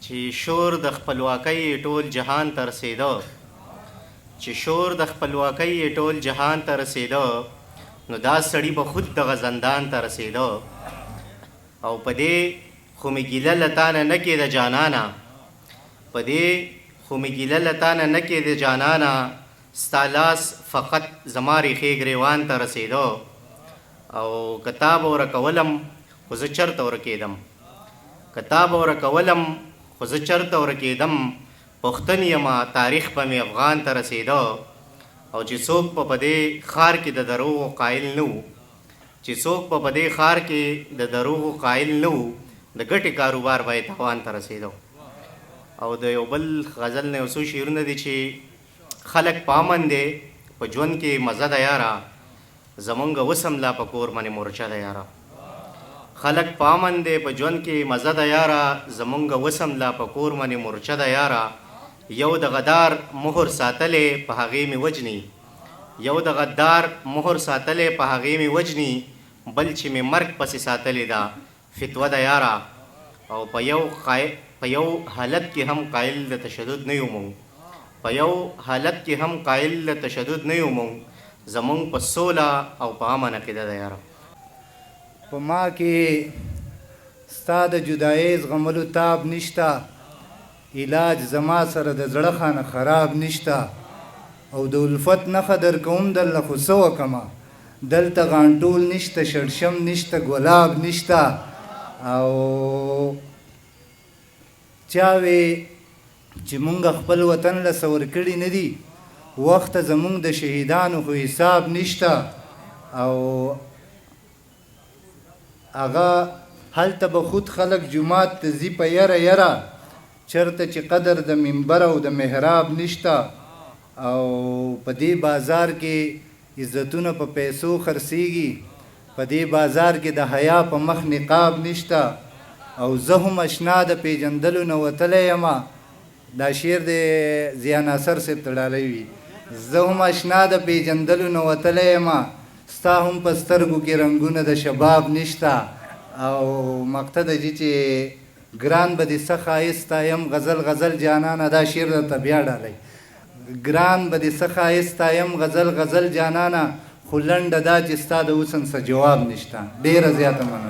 چې شور د خپلواکۍ ټول جهان ته رسېده، چې شور د خپلواکۍ ټول جهان ته رسېده، نو دا سړی به خود دغه زندان ته رسېده. او په دې خو مې ګیله له تانه نه کېده جانانه، په دې خو مې ګیله له تانه نه کېده جانانه، ستا لاس فقط زما ریښې ګریوان ته رسېده. او کتاب ورکولم خو زه چرته ورکېدم، کتاب ورکولم خو زه چرته ورکېدم، پښتون یمه تاریخ به مې افغان ته رسېده. او چې څوک په دې ښار کې د دروغو قایل نه و، چې څوک په دې ښار کې د دروغو قایل نه و، د ګټې کاروبار به یې تاوان ته رسېده. او د یو بل غزل نه یو څو شعرونه دي چې خلک په امن دی، په ژوند کې مزه ده یاره، زمونږ وسم لا په کور باندې مورچه ده یاره. خلک په امن دی، په ژوند کې مزه ده یاره، زمونږ وسم لا په کور باندې مورچه ده یاره. یو د غدار مهر ساتلې په هغې مې وجني، یو د غدار مهر ساتلې په هغې مې وجني، بل چې مې مرګ پسې ساتلې ده فتوه ده یاره. او په یو حالت کې هم قایل د تشدد نه یو مونږ، په یو حالت کې هم قایل د تشدد نه یو مونږ، زمونږ په سوله او په امن عقیده ده یاره. په ما کې ستا د جدایۍ زغملو تاب نشته، علاج زما سره د زړه خانه خراب نشته. او د الفت نښه درکوم درله خو څه وکمه، دلته غانټول نشته، شړشم نشته، ګلاب نشته. او چا وی چې مونږ خپل وطن له څه ورکړي نه دي، وخته زمونږ د شهیدانو خو حساب نشته. او هغه هلته به خود خلک جومات ته ځي په یره یره، چرته چې قدر د منبر او د محراب نشته. او په دې بازار کې عزتونه په پیسو خرڅېږي، په دې بازار کې د حیا په مخ نقاب نشته. او زه هم اشنا د پیژندلو نه وتلی یم، دا شعر د ضیا ناصر صاحب ته ډالی وي، زه هم اشنا د پیژندلو نه وتلی یم، ستا هم په سترګو کې رنګونه د شباب نشته. او مقته د دې چې ګران به دې څه ښایسته یم، غزل غزل جانانه، دا شعر درته بیا ډالی، ګران به دې څه ښایسته یم غزل غزل جانانه، خو لنډه دا چې ستا د حسن څه جواب نشته. ډېره زیاته مننه.